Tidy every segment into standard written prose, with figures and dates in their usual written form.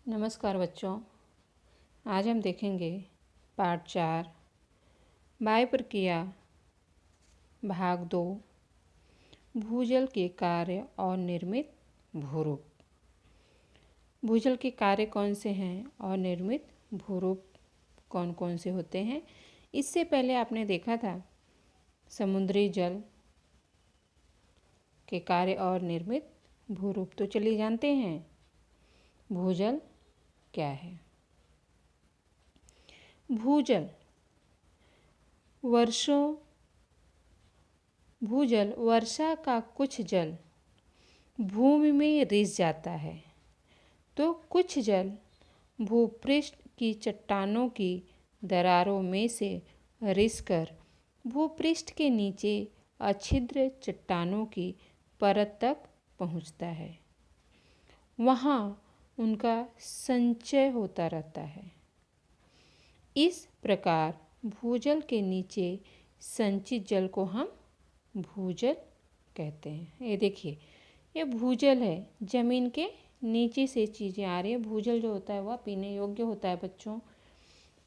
नमस्कार बच्चों। आज हम देखेंगे पाठ 4 बाह्य प्रक्रिया भाग 2 भूजल के कार्य और निर्मित भूरूप। भूजल के कार्य कौन से हैं और निर्मित भूरूप कौन कौन से होते हैं। इससे पहले आपने देखा था समुद्री जल के कार्य और निर्मित भूरूप। तो चलिए जानते हैं भूजल क्या है। भूजल वर्षा का कुछ जल भूमि में रिस जाता है, तो कुछ जल भूपृष्ठ की चट्टानों की दरारों में से रिसकर भूपृष्ठ के नीचे अच्छिद्र चट्टानों की परत तक पहुंचता है। वहां उनका संचय होता रहता है। इस प्रकार भूजल के नीचे संचित जल को हम भूजल कहते हैं। ये देखिए, ये भूजल है, जमीन के नीचे से चीज़ें आ रही है। भूजल जो होता है वह पीने योग्य होता है बच्चों,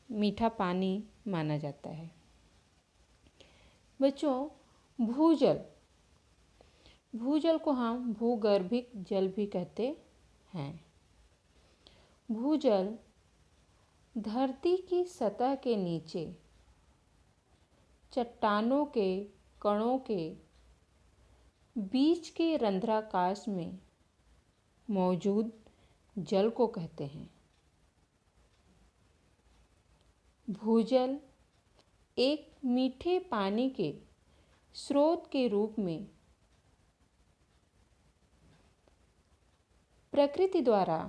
मीठा पानी माना जाता है। बच्चों, भूजल को हम भूगर्भिक जल भी कहते हैं। भूजल धरती की सतह के नीचे चट्टानों के कणों के बीच के रंध्राकाश में मौजूद जल को कहते हैं। भूजल एक मीठे पानी के स्रोत के रूप में प्रकृति द्वारा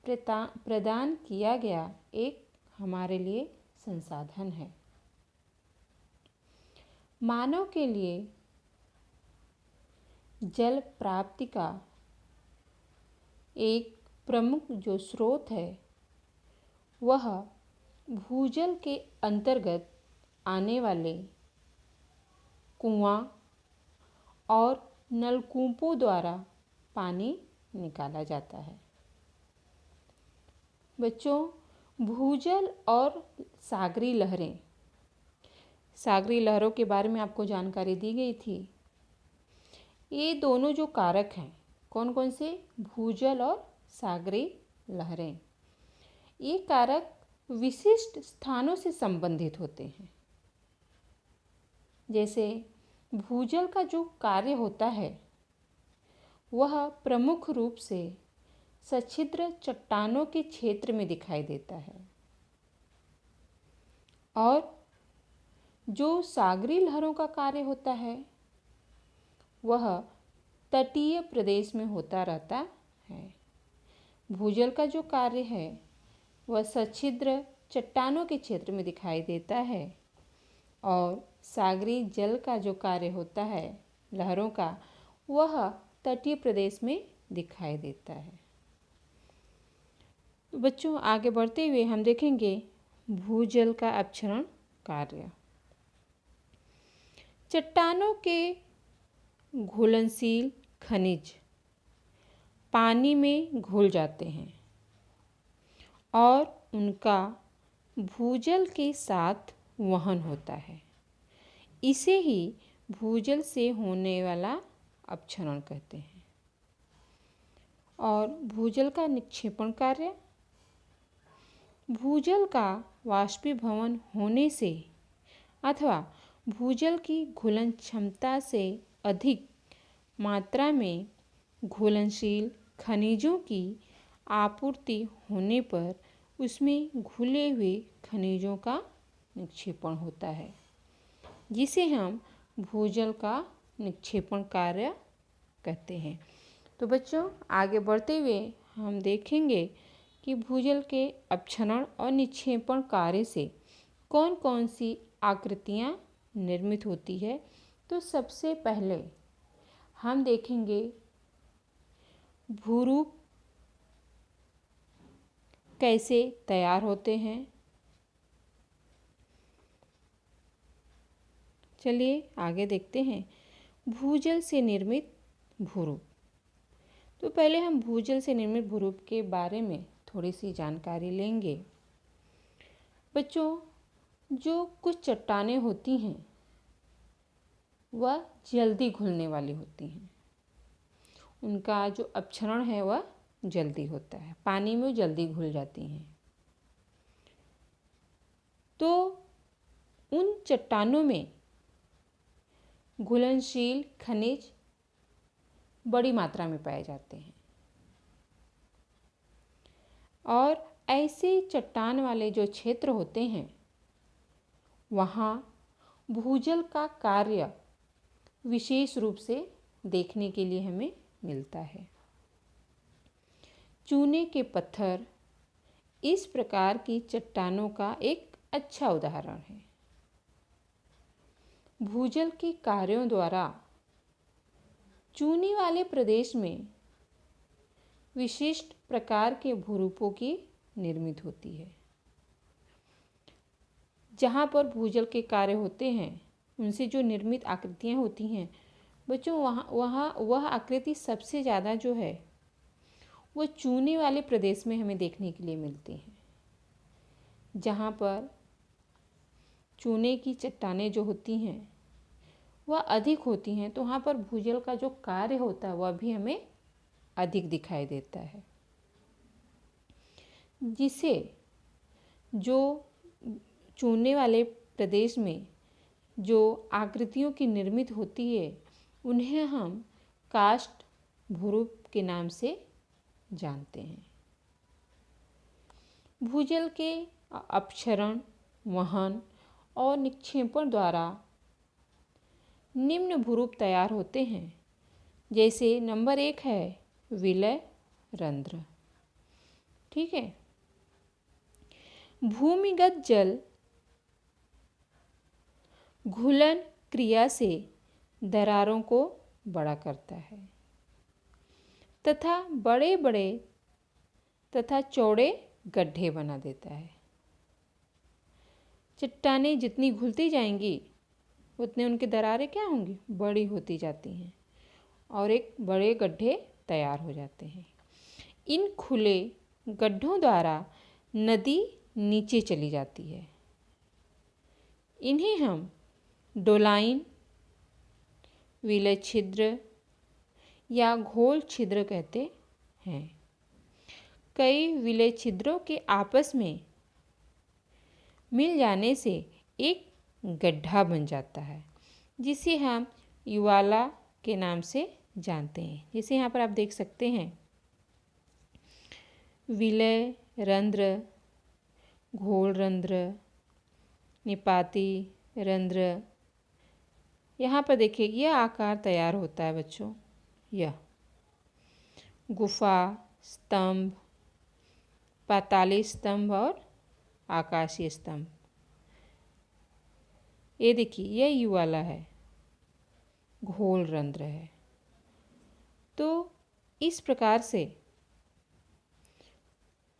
प्रदान किया गया एक हमारे लिए संसाधन है। मानव के लिए जल प्राप्ति का एक प्रमुख जो स्रोत है वह भूजल के अंतर्गत आने वाले कुआं और नलकूपों द्वारा पानी निकाला जाता है। बच्चों, भूजल और सागरी लहरों के बारे में आपको जानकारी दी गई थी। ये दोनों जो कारक हैं, कौन कौन से? भूजल और सागरी लहरें। ये कारक विशिष्ट स्थानों से संबंधित होते हैं। जैसे भूजल का जो कार्य होता है वह प्रमुख रूप से सच्छिद्र चट्टानों के क्षेत्र में दिखाई देता है, और जो सागरी लहरों का कार्य होता है वह तटीय प्रदेश में होता रहता है। भूजल का जो कार्य है वह सच्छिद्र चट्टानों के क्षेत्र में दिखाई देता है, और सागरी जल का जो कार्य होता है लहरों का, वह तटीय प्रदेश में दिखाई देता है। तो बच्चों, आगे बढ़ते हुए हम देखेंगे भूजल का अपक्षरण कार्य। चट्टानों के घुलनशील खनिज पानी में घुल जाते हैं और उनका भूजल के साथ वहन होता है। इसे ही भूजल से होने वाला अपक्षरण कहते हैं। और भूजल का निक्षेपण कार्य, भूजल का वाष्पीभवन होने से अथवा भूजल की घुलन क्षमता से अधिक मात्रा में घुलनशील खनिजों की आपूर्ति होने पर उसमें घुले हुए खनिजों का निक्षेपण होता है, जिसे हम भूजल का निक्षेपण कार्य कहते हैं। तो बच्चों, आगे बढ़ते हुए हम देखेंगे कि भूजल के अपक्षरण और निक्षेपण कार्य से कौन कौन सी आकृतियाँ निर्मित होती है। तो सबसे पहले हम देखेंगे भूरूप कैसे तैयार होते हैं। चलिए आगे देखते हैं भूजल से निर्मित भूरूप। तो पहले हम भूजल से निर्मित भूरूप के बारे में थोड़ी सी जानकारी लेंगे। बच्चों, जो कुछ चट्टानें होती हैं वह जल्दी घुलने वाली होती हैं। उनका जो अपक्षरण है वह जल्दी होता है, पानी में जल्दी घुल जाती हैं। तो उन चट्टानों में घुलनशील खनिज बड़ी मात्रा में पाए जाते हैं और ऐसे चट्टान वाले जो क्षेत्र होते हैं वहाँ भूजल का कार्य विशेष रूप से देखने के लिए हमें मिलता है। चूने के पत्थर इस प्रकार की चट्टानों का एक अच्छा उदाहरण है। भूजल के कार्यों द्वारा चूने वाले प्रदेश में विशिष्ट प्रकार के भूरूपों की निर्मित होती है। जहाँ पर भूजल के कार्य होते हैं उनसे जो निर्मित आकृतियाँ होती हैं बच्चों, वह आकृति सबसे ज़्यादा जो है वो चूने वाले प्रदेश में हमें देखने के लिए मिलती हैं। जहाँ पर चूने की चट्टानें जो होती हैं वह अधिक होती हैं, तो वहाँ पर भूजल का जो कार्य होता है वह भी हमें अधिक दिखाई देता है, जिसे जो चूने वाले प्रदेश में जो आकृतियों की निर्मित होती है उन्हें हम कास्ट भूरूप के नाम से जानते हैं। भूजल के अपक्षरण, वहन और निक्षेपण द्वारा निम्न भूरूप तैयार होते हैं। जैसे नंबर 1 है विलय रंध्र। ठीक है। भूमिगत जल घुलन क्रिया से दरारों को बड़ा करता है तथा बड़े बड़े तथा चौड़े गड्ढे बना देता है। चट्टानें जितनी घुलती जाएंगी उतने उनकी दरारें क्या होंगी, बड़ी होती जाती हैं और एक बड़े गड्ढे तैयार हो जाते हैं। इन खुले गड्ढों द्वारा नदी नीचे चली जाती है। इन्हें हम डोलाइन, विलय छिद्र या घोल छिद्र कहते हैं। कई विलय छिद्रों के आपस में मिल जाने से एक गड्ढा बन जाता है जिसे हम युवाला के नाम से जानते हैं। जैसे यहाँ पर आप देख सकते हैं विलय रंध्र, घोल रंध्र, निपाती रंध्र। यहाँ पर देखिए यह आकार तैयार होता है बच्चों। यह गुफा, स्तंभ, पाताली स्तंभ और आकाशीय स्तंभ। ये देखिए यह युवाला है, घोल रंध्र है। तो इस प्रकार से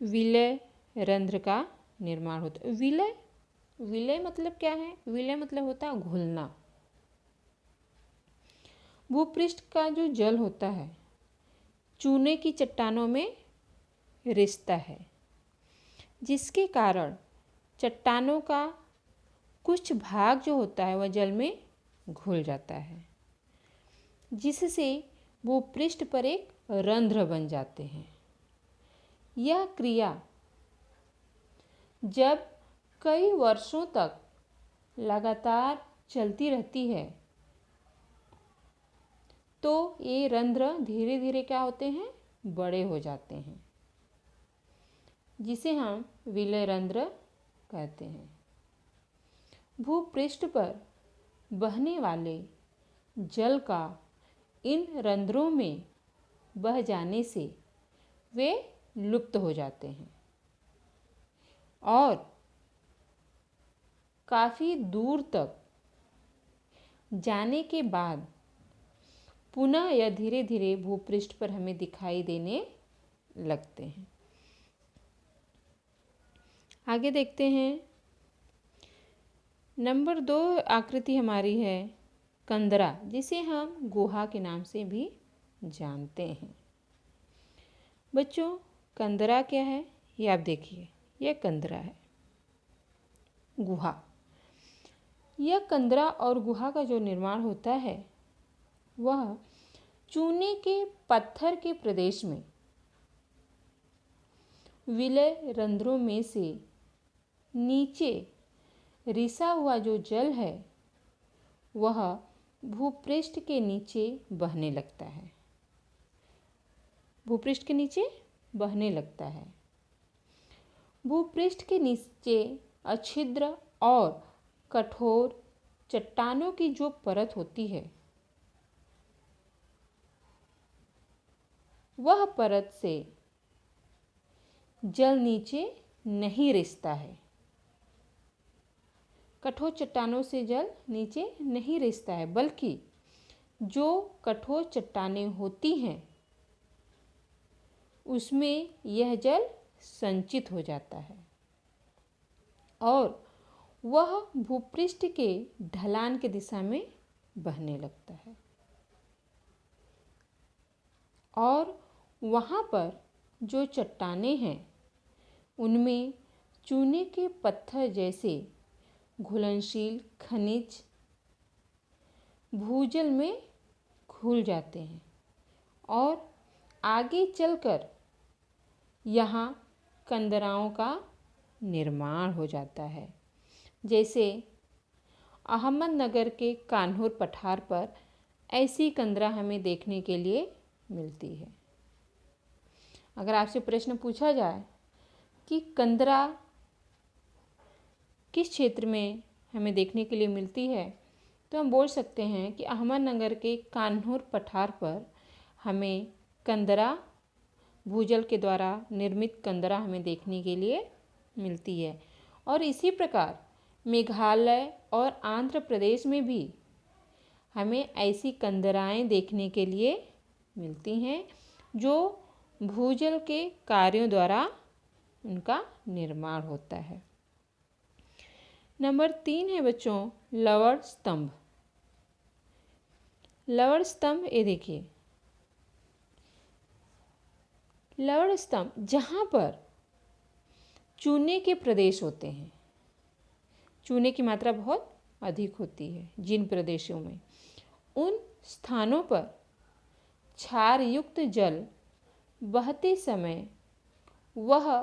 विलय रंध्र का निर्माण होता है। विलय मतलब क्या है? विलय मतलब होता है घुलना। भूपृष्ठ का जो जल होता है चूने की चट्टानों में रिसता है, जिसके कारण चट्टानों का कुछ भाग जो होता है वह जल में घुल जाता है, जिससे भूपृष्ठ पर एक रंध्र बन जाते हैं। यह क्रिया जब कई वर्षों तक लगातार चलती रहती है तो ये रंध्र धीरे धीरे क्या होते हैं, बड़े हो जाते हैं, जिसे हम विलय रंध्र कहते हैं। भूपृष्ठ पर बहने वाले जल का इन रंध्रों में बह जाने से वे लुप्त हो जाते हैं और काफ़ी दूर तक जाने के बाद पुनः यह धीरे धीरे भूपृष्ठ पर हमें दिखाई देने लगते हैं। आगे देखते हैं। नंबर 2 आकृति हमारी है कंदरा, जिसे हम गुहा के नाम से भी जानते हैं। बच्चों, कंदरा क्या है? ये आप देखिए, यह कंदरा है। गुहा, यह कंदरा और गुहा का जो निर्माण होता है वह चूने के पत्थर के प्रदेश में विलय रंध्रों में से नीचे रिसा हुआ जो जल है वह भूपृष्ठ के नीचे बहने लगता है। भूपृष्ठ के नीचे बहने लगता है। भूपृष्ठ के नीचे अच्छिद्र और कठोर चट्टानों की जो परत होती है वह परत से जल नीचे नहीं रिसता है। कठोर चट्टानों से जल नीचे नहीं रिसता है, बल्कि जो कठोर चट्टानें होती हैं उसमें यह जल संचित हो जाता है और वह भूपृष्ठ के ढलान की दिशा में बहने लगता है और वहाँ पर जो चट्टानें हैं उनमें चूने के पत्थर जैसे घुलनशील खनिज भूजल में घुल जाते हैं और आगे चलकर यहाँ कंदराओं का निर्माण हो जाता है। जैसे अहमदनगर के कान्होर पठार पर ऐसी कंदरा हमें देखने के लिए मिलती है। अगर आपसे प्रश्न पूछा जाए कि कंदरा किस क्षेत्र में हमें देखने के लिए मिलती है तो हम बोल सकते हैं कि अहमदनगर के कान्होर पठार पर हमें कंदरा भूजल के द्वारा निर्मित कंदरा हमें देखने के लिए मिलती है। और इसी प्रकार मेघालय और आंध्र प्रदेश में भी हमें ऐसी कंदराएं देखने के लिए मिलती हैं जो भूजल के कार्यों द्वारा उनका निर्माण होता है। नंबर 3 है बच्चों लवण स्तंभ। लवण स्तंभ ये देखिए, लवण स्तंभ जहाँ पर चूने के प्रदेश होते हैं, चूने की मात्रा बहुत अधिक होती है जिन प्रदेशों में, उन स्थानों पर क्षार युक्त जल बहते समय वह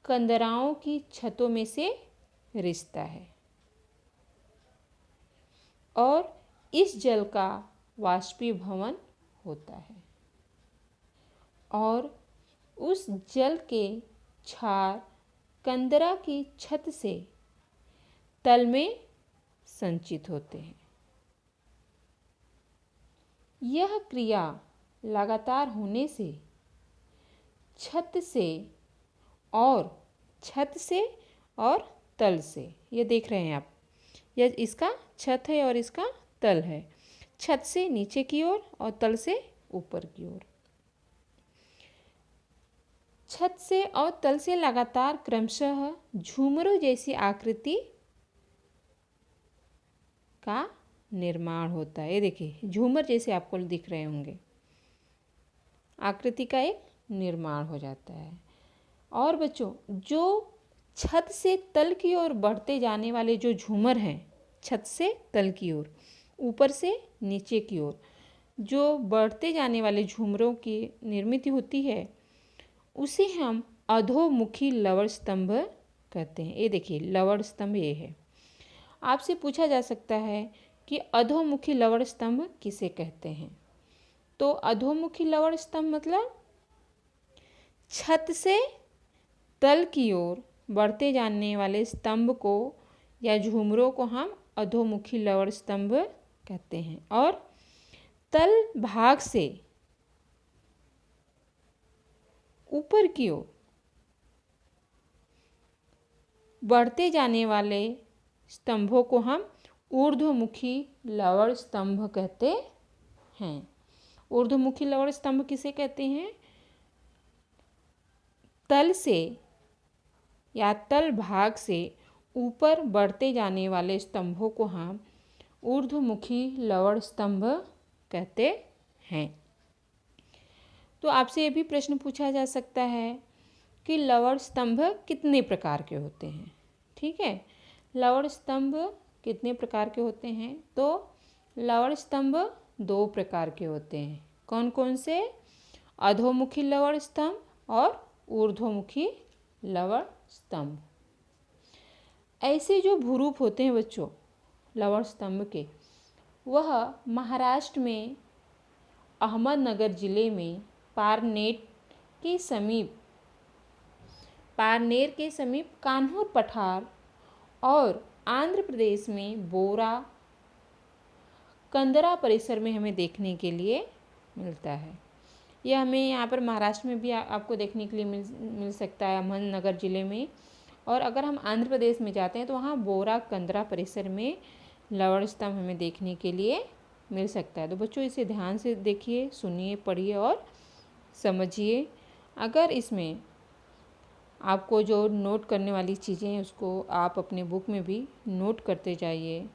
कंदराओं की छतों में से रिसता है और इस जल का वाष्पीभवन होता है और उस जल के क्षार कंदरा की छत से तल में संचित होते हैं। यह क्रिया लगातार होने से छत से और तल से, ये देख रहे हैं आप, यह इसका छत है और इसका तल है, छत से नीचे की ओर और तल से ऊपर की ओर। छत से और तल से लगातार क्रमशः झूमरों जैसी आकृति का निर्माण होता है। ये देखिए झूमर जैसे आपको दिख रहे होंगे, आकृति का एक निर्माण हो जाता है। और बच्चों जो छत से तल की ओर बढ़ते जाने वाले जो झूमर हैं, छत से तल की ओर, ऊपर से नीचे की ओर जो बढ़ते जाने वाले झूमरों की निर्मित होती है उसे हम अधोमुखी लवण स्तंभ कहते हैं। ये देखिए लवण स्तंभ ये है। आपसे पूछा जा सकता है कि अधोमुखी लवण स्तंभ किसे कहते हैं, तो अधोमुखी लवण स्तंभ मतलब छत से तल की ओर बढ़ते जाने वाले स्तंभ को या झूमरों को हम अधोमुखी लवण स्तंभ कहते हैं। और तल भाग से ऊपर की ओर बढ़ते जाने वाले स्तंभों को हम ऊर्ध्वमुखी लवण स्तंभ कहते हैं। ऊर्ध्वमुखी लवण स्तंभ किसे कहते हैं, तल से या तल भाग से ऊपर बढ़ते जाने वाले स्तंभों को हम ऊर्ध्वमुखी लवण स्तंभ कहते हैं। तो आपसे ये भी प्रश्न पूछा जा सकता है कि लवण स्तंभ कितने प्रकार के होते हैं। ठीक है, लवण स्तंभ कितने प्रकार के होते हैं? तो लवण स्तंभ 2 प्रकार के होते हैं। कौन कौन से? अधोमुखी लवण स्तंभ और ऊर्ध्वमुखी लवण स्तंभ। ऐसे जो भूरूप होते हैं बच्चों लवण स्तंभ के, वह महाराष्ट्र में अहमदनगर जिले में पारनेर के समीप कान्होर पठार और आंध्र प्रदेश में बोरा कंदरा परिसर में हमें देखने के लिए मिलता है। यह हमें यहाँ पर महाराष्ट्र में भी आपको देखने के लिए मिल सकता है, अहमदनगर जिले में। और अगर हम आंध्र प्रदेश में जाते हैं तो वहाँ बोरा कंदरा परिसर में लवण स्तंभ हमें देखने के लिए मिल सकता है। तो बच्चों इसे ध्यान से देखिए, सुनिए, पढ़िए और समझिए। अगर इसमें आपको जो नोट करने वाली चीज़ें हैं उसको आप अपने बुक में भी नोट करते जाइए।